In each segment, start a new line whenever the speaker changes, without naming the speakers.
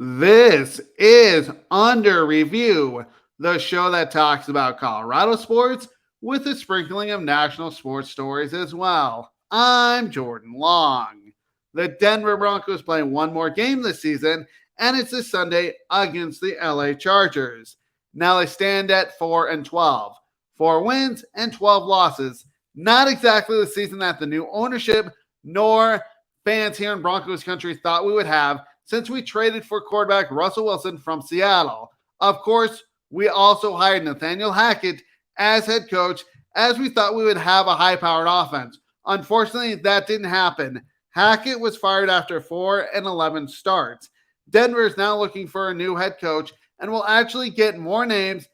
This is Under Review, the show that talks about Colorado sports with a sprinkling of national sports stories as well. I'm Jordan Long. The Denver Broncos play one more game this season, and it's this Sunday against the LA Chargers. Now they stand at 4-12, 4 wins and 12 losses. Not exactly the season that the new ownership nor fans here in Broncos country thought we would have, since we traded for quarterback Russell Wilson from Seattle. Of course, we also hired Nathaniel Hackett as head coach, as we thought we would have a high-powered offense. Unfortunately, that didn't happen. Hackett was fired after 4-11 starts. Denver is now looking for a new head coach and will actually get more names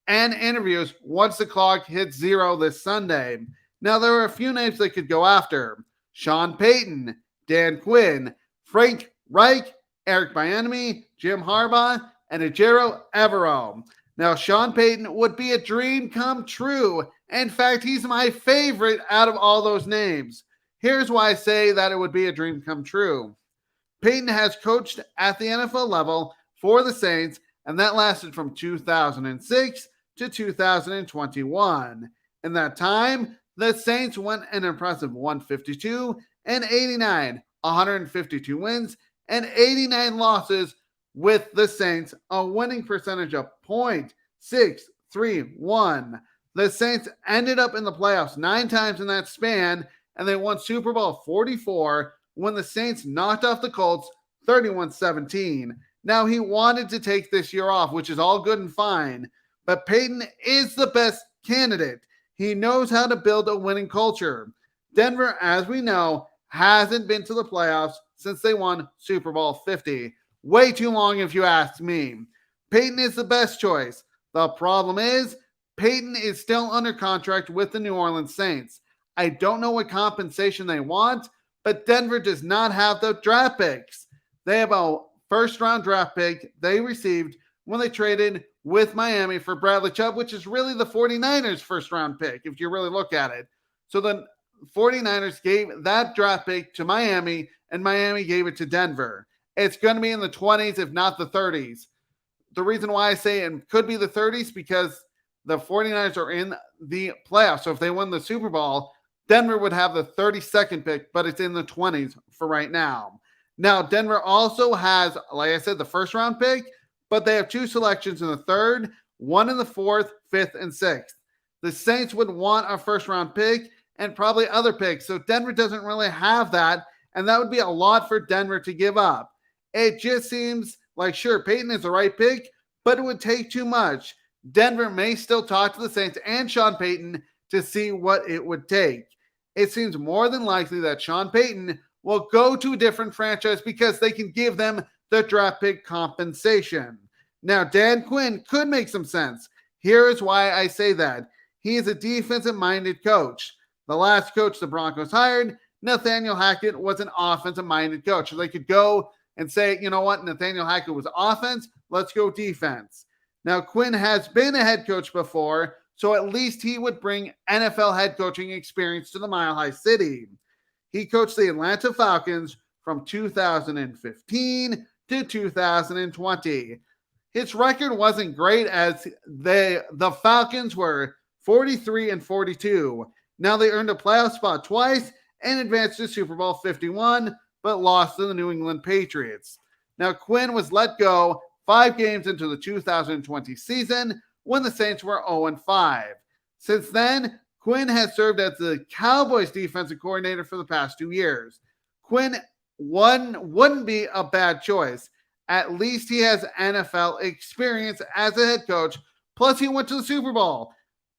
and interviews once the clock hits 0 this Sunday. Now, there are a few names they could go after: Sean Payton, Dan Quinn, Frank Reich, Eric Bieniemy, Jim Harbaugh, and Ejiro Evero. Now, Sean Payton would be a dream come true. In fact, he's my favorite out of all those names. Here's why I say that it would be a dream come true. Payton has coached at the NFL level for the Saints, and that lasted from 2006 to 2021. In that time, the Saints went an impressive 152-89, 152 wins and 89 losses, with the Saints a winning percentage of .631. The Saints ended up in the playoffs 9 times in that span, and they won Super Bowl 44 when the Saints knocked off the Colts 31-17. Now, he wanted to take this year off, which is all good and fine, but Payton is the best candidate. He knows how to build a winning culture. Denver, as we know, hasn't been to the playoffs since they won Super Bowl 50. Way too long if you ask me. Payton is the best choice. The problem is, Payton is still under contract with the New Orleans Saints. I don't know what compensation they want, but Denver does not have the draft picks. They have a first-round draft pick they received when they traded with Miami for Bradley Chubb, which is really the 49ers' first-round pick, if you really look at it. So the 49ers gave that draft pick to Miami, and Miami gave it to Denver. It's going to be in the 20s, if not the 30s. The reason why I say it could be the 30s, because the 49ers are in the playoffs. So if they win the Super Bowl, Denver would have the 32nd pick, but it's in the 20s for right now. Now, Denver also has, like I said, the first round pick, but they have 2 selections in the 3rd, 1 in the 4th, 5th, and 6th. The Saints would want a first round pick and probably other picks. So Denver doesn't really have that, and that would be a lot for Denver to give up. It just seems like, sure, Payton is the right pick, but it would take too much. Denver may still talk to the Saints and Sean Payton to see what it would take. It seems more than likely that Sean Payton will go to a different franchise because they can give them the draft pick compensation. Now, Dan Quinn could make some sense. Here is why I say that. He is a defensive-minded coach. The last coach the Broncos hired, Nathaniel Hackett, was an offensive-minded coach. So they could go and say, you know what, Nathaniel Hackett was offense, let's go defense. Now, Quinn has been a head coach before, so at least he would bring NFL head coaching experience to the Mile High City. He coached the Atlanta Falcons from 2015 to 2020. His record wasn't great, as the Falcons were 43-42. Now, they earned a playoff spot twice and advanced to Super Bowl 51, but lost to the New England Patriots. Now, Quinn was let go 5 games into the 2020 season when the Saints were 0-5. Since then, Quinn has served as the Cowboys defensive coordinator for the past 2 years. Quinn wouldn't be a bad choice. At least he has NFL experience as a head coach, plus he went to the Super Bowl.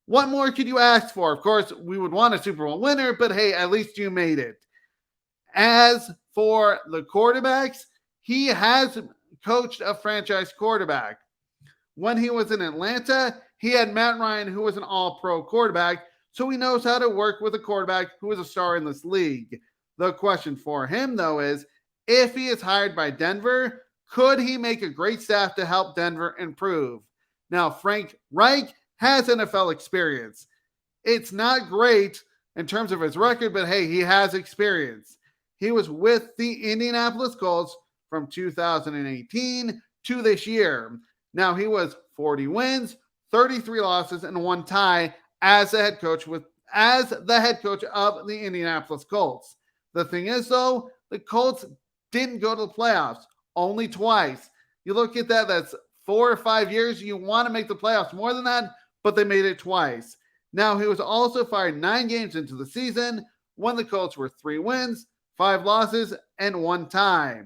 What more could you ask for? Of course, we would want a Super Bowl winner, but hey, at least you made it. As for the quarterbacks, he has coached a franchise quarterback. When he was in Atlanta, he had Matt Ryan, who was an all-pro quarterback, so he knows how to work with a quarterback who is a star in this league. The question for him, though, is if he is hired by Denver, could he make a great staff to help Denver improve? Now, Frank Reich has NFL experience. It's not great in terms of his record, but hey, he has experience. He was with the Indianapolis Colts from 2018 to this year. Now he was 40 wins, 33 losses, and 1 tie as the head coach of the Indianapolis Colts. The thing is, though, the Colts didn't go to the playoffs only twice. You look at that, that's 4 or 5 years. You want to make the playoffs more than that, but they made it twice. Now, he was also fired 9 games into the season when the Colts were 3 wins, 5 losses, and 1 tie.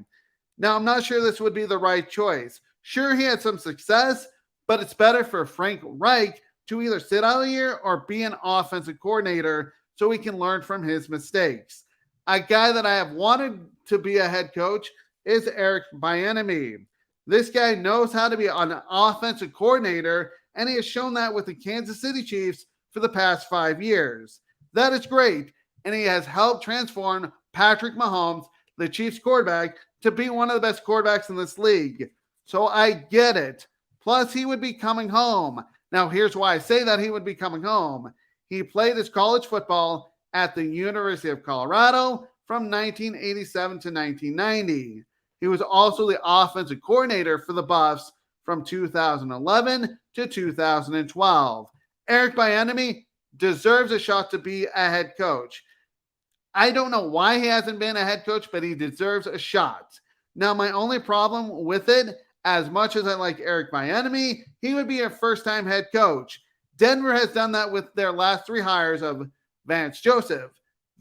Now, I'm not sure this would be the right choice. Sure, he had some success, but it's better for Frank Reich to either sit out a year or be an offensive coordinator so he can learn from his mistakes. A guy that I have wanted to be a head coach is Eric Bieniemy. This guy knows how to be an offensive coordinator, and he has shown that with the Kansas City Chiefs for the past 5 years. That is great, and he has helped transform Patrick Mahomes, the Chiefs quarterback, to be one of the best quarterbacks in this league. So I get it. Plus, he would be coming home. Now, here's why I say that he would be coming home. He played his college football at the University of Colorado from 1987 to 1990. He was also the offensive coordinator for the Buffs from 2011 to 2012. Eric Bieniemy deserves a shot to be a head coach. I don't know why he hasn't been a head coach, but he deserves a shot. Now, my only problem with it, as much as I like Eric Bieniemy, he would be a first-time head coach. Denver has done that with their last 3 hires of Vance Joseph,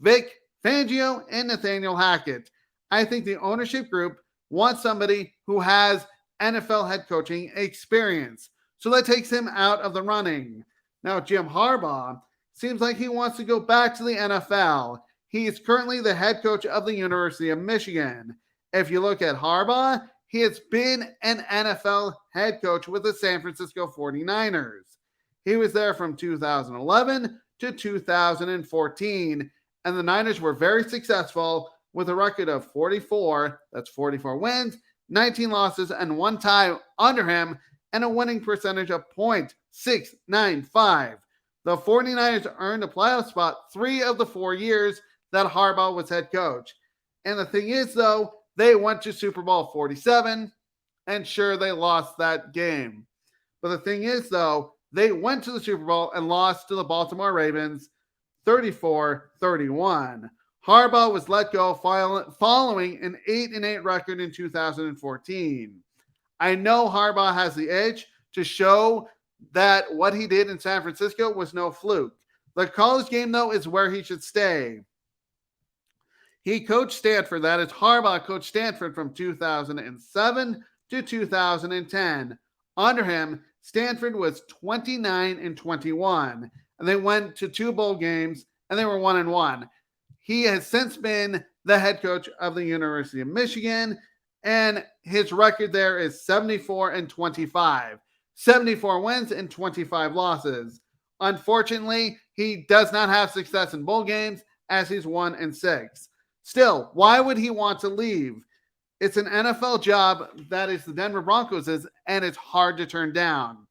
Vic Fangio, and Nathaniel Hackett. I think the ownership group wants somebody who has NFL head coaching experience. So that takes him out of the running. Now, Jim Harbaugh seems like he wants to go back to the NFL. He is currently the head coach of the University of Michigan. If you look at Harbaugh, he has been an NFL head coach with the San Francisco 49ers. He was there from 2011 to 2014, and the Niners were very successful with a record of 44 wins, 19 losses, and 1 tie under him, and a winning percentage of .695. The 49ers earned a playoff spot 3 of the 4 years that Harbaugh was head coach. And the thing is, though, they went to Super Bowl 47, and sure, they lost that game. But the thing is, though, they went to the Super Bowl and lost to the Baltimore Ravens 34-31. Harbaugh was let go following an 8-8 record in 2014. I know Harbaugh has the edge to show that what he did in San Francisco was no fluke. The college game, though, is where he should stay. He coached Stanford. That is, Harbaugh coached Stanford from 2007 to 2010. Under him, Stanford was 29-21, and they went to 2 bowl games, and they were 1-1. He has since been the head coach of the University of Michigan, and his record there is 74-25. 74 wins and 25 losses. Unfortunately, he does not have success in bowl games as he's 1-6. Still, why would he want to leave? It's an NFL job that is the Denver Broncos is, and it's hard to turn down.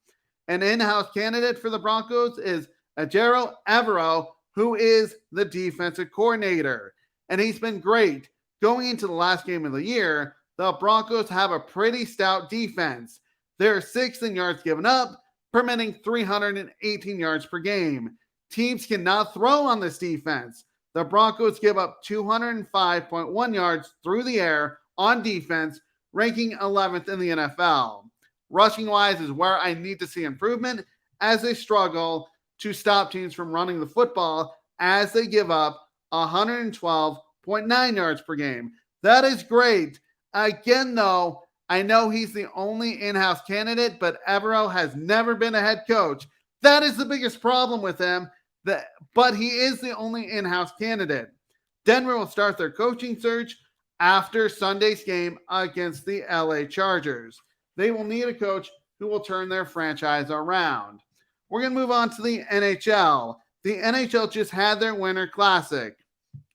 An in-house candidate for the Broncos is Ejiro Evero, who is the defensive coordinator. And he's been great. Going into the last game of the year, the Broncos have a pretty stout defense. They're 6th in yards given up, permitting 318 yards per game. Teams cannot throw on this defense. The Broncos give up 205.1 yards through the air on defense, ranking 11th in the NFL. Rushing-wise is where I need to see improvement as they struggle to stop teams from running the football as they give up 112.9 yards per game. That is great. Again, though, I know he's the only in-house candidate, but Evero has never been a head coach. That is the biggest problem with him, but he is the only in-house candidate. Denver will start their coaching search after Sunday's game against the LA Chargers. They will need a coach who will turn their franchise around. We're going to move on to the NHL. The NHL just had their Winter Classic.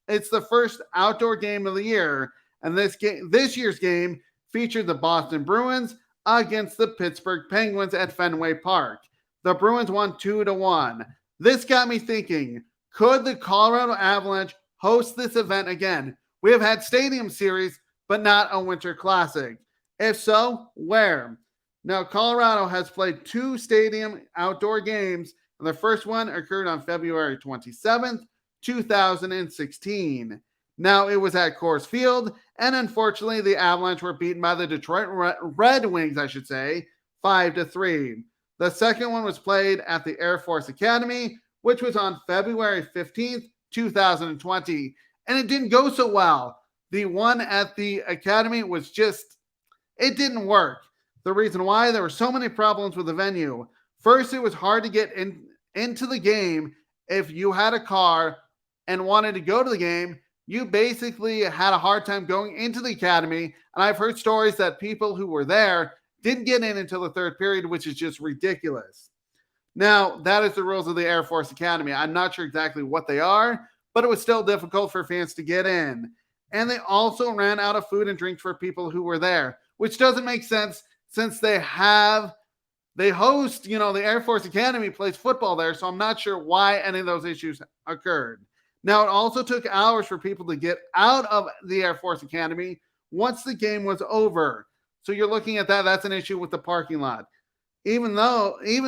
It's the first outdoor game of the year, and this year's game featured the Boston Bruins against the Pittsburgh Penguins at Fenway Park. The Bruins won 2-1. This got me thinking, could the Colorado Avalanche host this event again? We have had stadium series, but not a Winter Classic? If so, where? Now, Colorado has played 2 stadium outdoor games, and the first one occurred on February 27th, 2016. Now, it was at Coors Field, and unfortunately, the Avalanche were beaten by the Detroit Red Wings, 5-3. The second one was played at the Air Force Academy, which was on February 15th, 2020, and it didn't go so well. The one at the Academy it didn't work. The reason why, there were so many problems with the venue. First, it was hard to get into the game. If you had a car and wanted to go to the game, you basically had a hard time going into the Academy. And I've heard stories that people who were there didn't get in until the third period, which is just ridiculous. Now, that is the rules of the Air Force Academy. I'm not sure exactly what they are, but it was still difficult for fans to get in. And they also ran out of food and drinks for people who were there, which doesn't make sense since they host, the Air Force Academy plays football there, so I'm not sure why any of those issues occurred. Now, it also took hours for people to get out of the Air Force Academy once the game was over. So you're looking at that. That's an issue with the parking lot. Even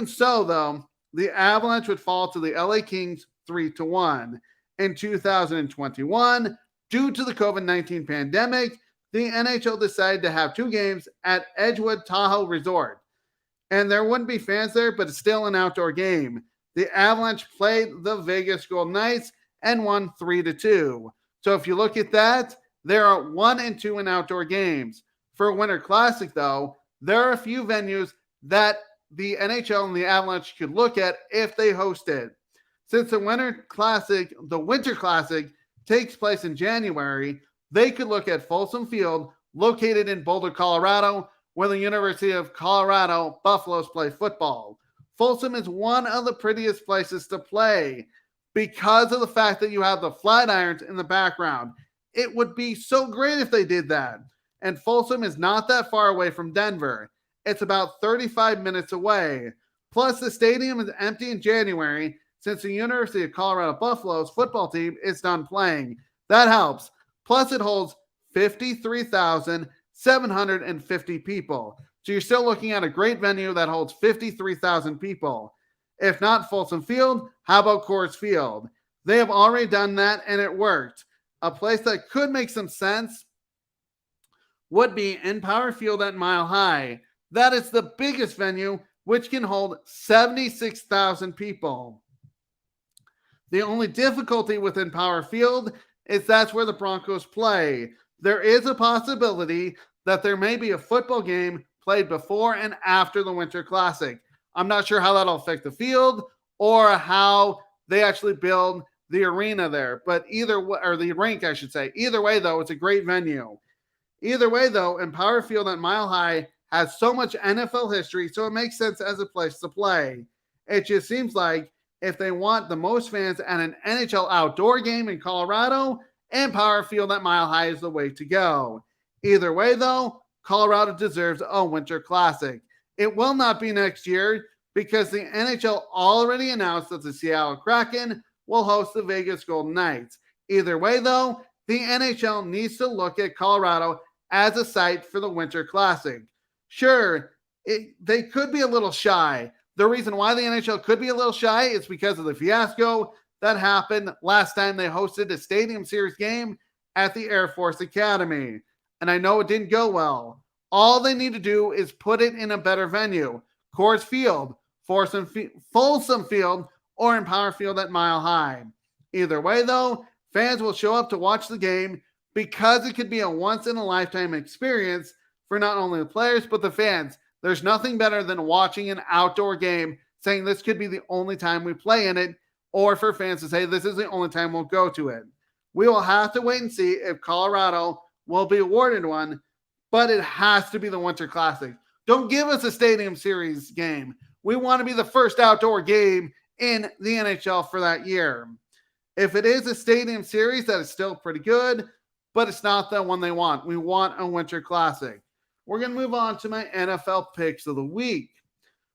so, though, the Avalanche would fall to the LA Kings 3-1. In 2021, due to the COVID-19 pandemic, the NHL decided to have 2 games at Edgewood Tahoe Resort. And there wouldn't be fans there, but it's still an outdoor game. The Avalanche played the Vegas Golden Knights and won 3-2. So if you look at that, there are 1-2 in outdoor games. For a Winter Classic, though, there are a few venues that the NHL and the Avalanche could look at if they host it. Since the Winter Classic takes place in January, they could look at Folsom Field, located in Boulder, Colorado, where the University of Colorado Buffaloes play football. Folsom is one of the prettiest places to play because of the fact that you have the Flatirons in the background. It would be so great if they did that. And Folsom is not that far away from Denver. It's about 35 minutes away. Plus, the stadium is empty in January since the University of Colorado Buffaloes football team is done playing. That helps. Plus, it holds 53,750 people. So you're still looking at a great venue that holds 53,000 people. If not Folsom Field, how about Coors Field? They have already done that, and it worked. A place that could make some sense would be Empower Field at Mile High. That is the biggest venue, which can hold 76,000 people. The only difficulty with Empower Field is that's where the Broncos play. There is a possibility that there may be a football game played before and after the Winter Classic. I'm not sure how that'll affect the field or how they actually build the arena there, but the rink, I should say. Either way, though, it's a great venue. Either way, though, Empower Field at Mile High has so much NFL history, so it makes sense as a place to play. It just seems like if they want the most fans at an NHL outdoor game in Colorado, Empower Field at Mile High is the way to go. Either way, though, Colorado deserves a Winter Classic. It will not be next year because the NHL already announced that the Seattle Kraken will host the Vegas Golden Knights. Either way, though, the NHL needs to look at Colorado as a site for the Winter Classic. Sure, they could be a little shy. The reason why the NHL could be a little shy is because of the fiasco that happened last time they hosted a Stadium Series game at the Air Force Academy. And I know it didn't go well. All they need to do is put it in a better venue. Coors Field, Folsom Field, or Empower Field at Mile High. Either way, though, fans will show up to watch the game because it could be a once-in-a-lifetime experience for not only the players, but the fans. There's nothing better than watching an outdoor game saying this could be the only time we play in it, or for fans to say this is the only time we'll go to it. We will have to wait and see if Colorado will be awarded one, but it has to be the Winter Classic. Don't give us a Stadium Series game. We want to be the first outdoor game in the NHL for that year. If it is a Stadium Series, that is still pretty good, but it's not the one they want. We want a Winter Classic. We're going to move on to my NFL picks of the week.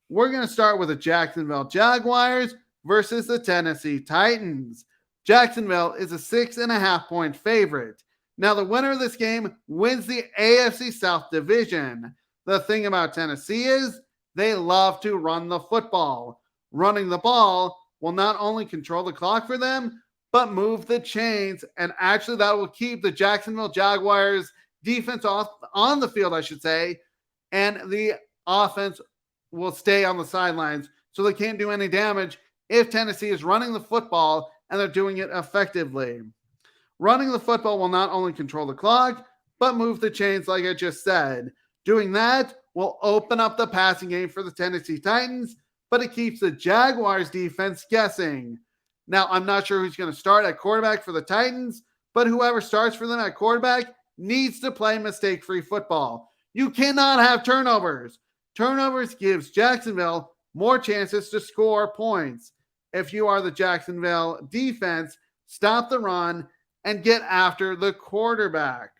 We're going to start with the Jacksonville Jaguars versus the Tennessee Titans. Jacksonville is a 6.5-point favorite. Now, the winner of this game wins the AFC South Division. The thing about Tennessee is they love to run the football. Running the ball will not only control the clock for them, but move the chains. And actually, that will keep the Jacksonville Jaguars defense off on the field, I should say. And the offense will stay on the sidelines so they can't do any damage if Tennessee is running the football and they're doing it effectively. Running the football will not only control the clock, but move the chains, like I just said. Doing that will open up the passing game for the Tennessee Titans, but it keeps the Jaguars defense guessing. Now, I'm not sure who's going to start at quarterback for the Titans, but whoever starts for them at quarterback needs to play mistake-free football. You cannot have turnovers. Turnovers gives Jacksonville more chances to score points. If you are the Jacksonville defense, stop the run and get after the quarterback.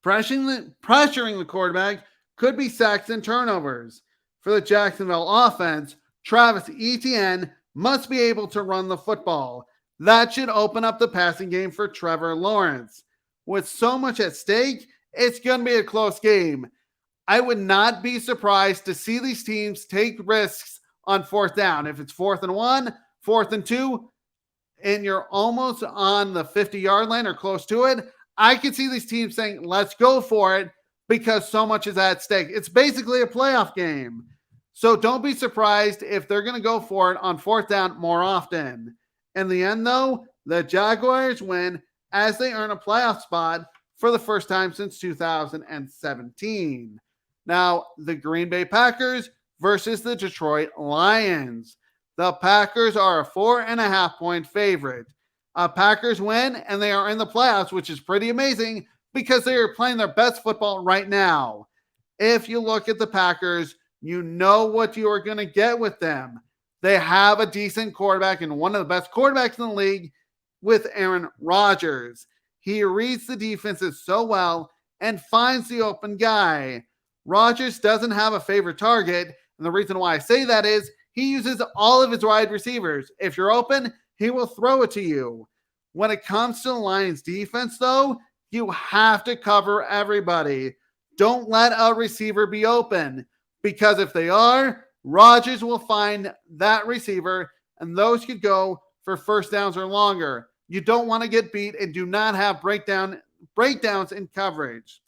Pressuring the quarterback could be sacks and turnovers. For the Jacksonville offense, Travis Etienne must be able to run the football. That should open up the passing game for Trevor Lawrence. With so much at stake, it's going to be a close game. I would not be surprised to see these teams take risks on fourth down. If it's 4th and 1, 4th and 2, and you're almost on the 50-yard line or close to it, I could see these teams saying, let's go for it because so much is at stake. It's basically a playoff game. So don't be surprised if they're going to go for it on 4th down more often. In the end, though, the Jaguars win as they earn a playoff spot for the first time since 2017. Now, the Green Bay Packers versus the Detroit Lions. The Packers are a 4.5-point favorite. Packers win, and they are in the playoffs, which is pretty amazing because they are playing their best football right now. If you look at the Packers, you know what you are going to get with them. They have a decent quarterback and one of the best quarterbacks in the league with Aaron Rodgers. He reads the defenses so well and finds the open guy. Rodgers doesn't have a favorite target, and the reason why I say that is he uses all of his wide receivers. If you're open, he will throw it to you. When it comes to the Lions defense, though, you have to cover everybody. Don't let a receiver be open, because if they are, Rodgers will find that receiver, and those could go for first downs or longer. You don't want to get beat and do not have breakdowns in coverage.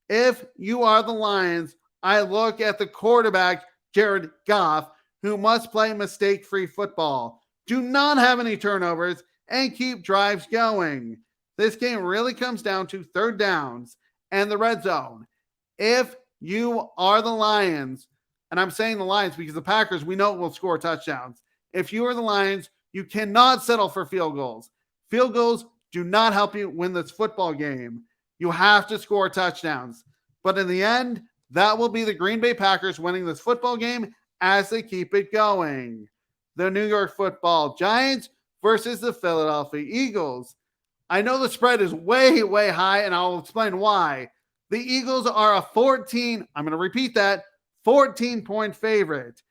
If you are the Lions, I look at the quarterback, Jared Goff, who must play mistake-free football. Do not have any turnovers and keep drives going. This game really comes down to third downs and the red zone. If you are the Lions, and I'm saying the Lions because the Packers, we know will score touchdowns. If you are the Lions, you cannot settle for field goals. Field goals do not help you win this football game. You have to score touchdowns. But in the end, that will be the Green Bay Packers winning this football game as they keep it going. The New York Football Giants versus the Philadelphia Eagles. I know the spread is way, way high, and I'll explain why. The Eagles are a 14-point favorite.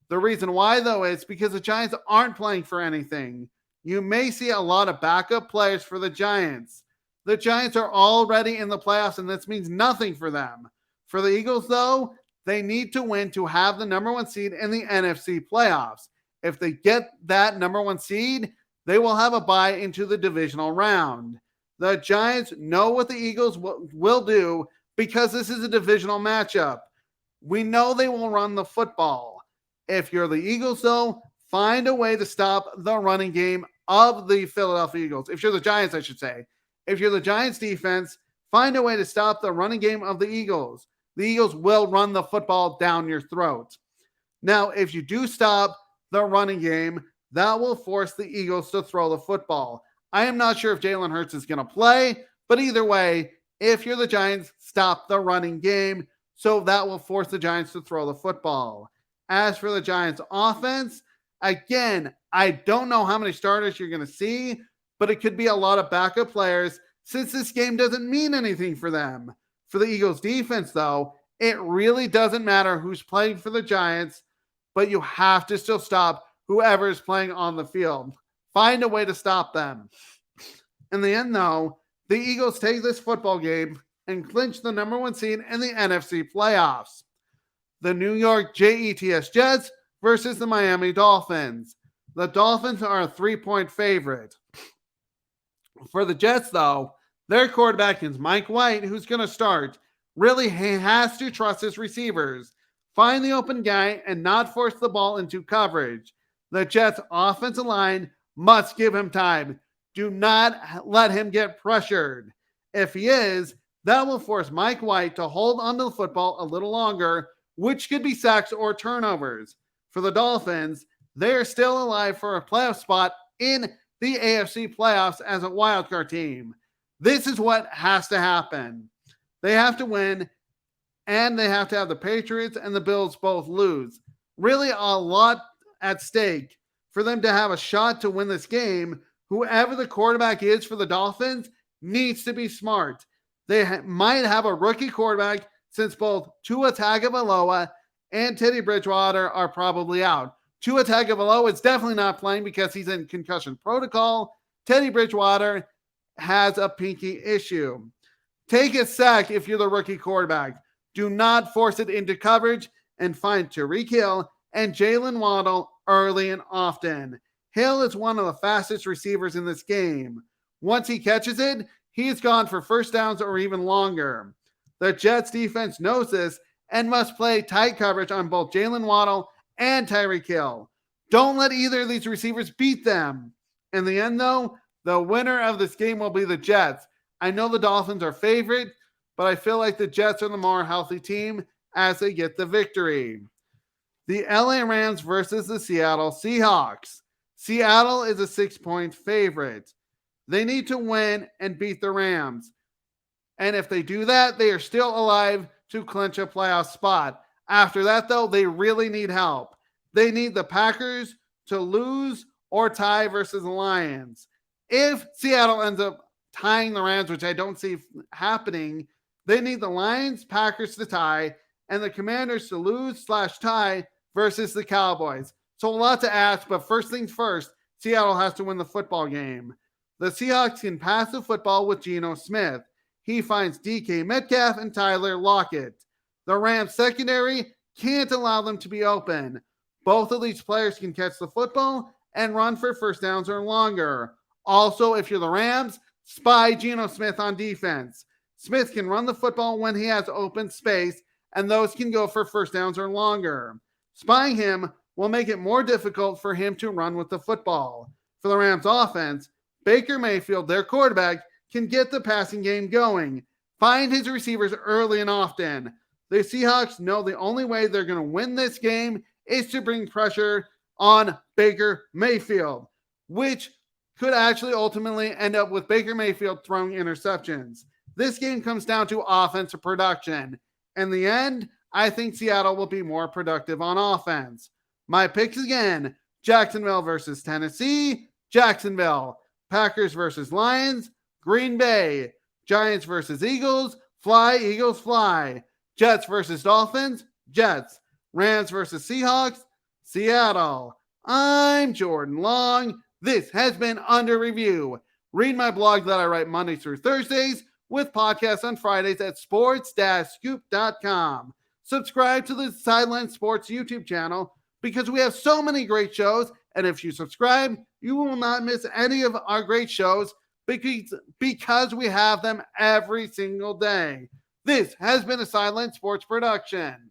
The reason why, though, is because the Giants aren't playing for anything. You may see a lot of backup players for the Giants. The Giants are already in the playoffs, and this means nothing for them. For the Eagles, though, they need to win to have the number 1 seed in the NFC playoffs. If they get that number 1 seed, they will have a bye into the divisional round. The Giants know what the Eagles will do because this is a divisional matchup. We know they will run the football. If you're the Eagles, though, find a way to stop the running game of the Philadelphia Eagles. If you're the Giants, I should say. If you're the Giants defense, find a way to stop the running game of the Eagles. The Eagles will run the football down your throat. Now, if you do stop the running game, that will force the Eagles to throw the football. I am not sure if Jalen Hurts is going to play, but either way, if you're the Giants, stop the running game. So that will force the Giants to throw the football. As for the Giants offense, again, I don't know how many starters you're going to see, but it could be a lot of backup players since this game doesn't mean anything for them. For the Eagles defense, though, it really doesn't matter who's playing for the Giants, but you have to still stop whoever is playing on the field. Find a way to stop them. In the end, though, the Eagles take this football game and clinch the number 1 seed in the NFC playoffs. The New York Jets versus the Miami Dolphins. The Dolphins are a 3-point favorite. For the Jets, though, their quarterback is Mike White, who's going to start. Really, he has to trust his receivers, find the open guy, and not force the ball into coverage. The Jets' offensive line must give him time. Do not let him get pressured. If he is, that will force Mike White to hold onto the football a little longer, which could be sacks or turnovers. For the Dolphins, they are still alive for a playoff spot in the AFC playoffs as a wildcard team. This is what has to happen. They have to win, and they have to have the Patriots and the Bills both lose. Really a lot at stake for them to have a shot to win this game. Whoever the quarterback is for the Dolphins needs to be smart. They might have a rookie quarterback since both Tua Tagovailoa and Teddy Bridgewater are probably out. Tua Tagovailoa is definitely not playing because he's in concussion protocol. Teddy Bridgewater has a pinky issue. Take a sack if you're the rookie quarterback. Do not force it into coverage and find Tyreek Hill and Jalen Waddle early and often. Hill is one of the fastest receivers in this game. Once he catches it, he's gone for first downs or even longer. The Jets defense knows this and must play tight coverage on both Jalen Waddle and Tyreek Hill. Don't let either of these receivers beat them. In the end, though, the winner of this game will be the Jets. I know the Dolphins are favorite, but I feel like the Jets are the more healthy team as they get the victory. The LA Rams versus the Seattle Seahawks. Seattle is a 6-point favorite. They need to win and beat the Rams. And if they do that, they are still alive to clinch a playoff spot. After that, though, they really need help. They need the Packers to lose or tie versus the Lions. If Seattle ends up tying the Rams, which I don't see happening, they need the Lions, Packers to tie, and the Commanders to lose/tie versus the Cowboys. So a lot to ask, but first things first, Seattle has to win the football game. The Seahawks can pass the football with Geno Smith. He finds DK Metcalf and Tyler Lockett. The Rams secondary can't allow them to be open. Both of these players can catch the football and run for first downs or longer. Also, if you're the Rams, spy Geno Smith on defense. Smith can run the football when he has open space, and those can go for first downs or longer. Spying him will make it more difficult for him to run with the football. For the Rams offense, Baker Mayfield, their quarterback, can get the passing game going. Find his receivers early and often. The Seahawks know the only way they're going to win this game is to bring pressure on Baker Mayfield, which could actually ultimately end up with Baker Mayfield throwing interceptions. This game comes down to offensive production. In the end, I think Seattle will be more productive on offense. My picks again, Jacksonville versus Tennessee, Jacksonville. Packers versus Lions, Green Bay. Giants versus Eagles, fly, Eagles fly. Jets versus Dolphins, Jets. Rams versus Seahawks, Seattle. I'm Jordan Long. This has been Under Review. Read my blog that I write Mondays through Thursdays with podcasts on Fridays at sports-scoop.com. Subscribe to the Sideline Sports YouTube channel because we have so many great shows. And if you subscribe, you will not miss any of our great shows because we have them every single day. This has been a Sideline Sports production.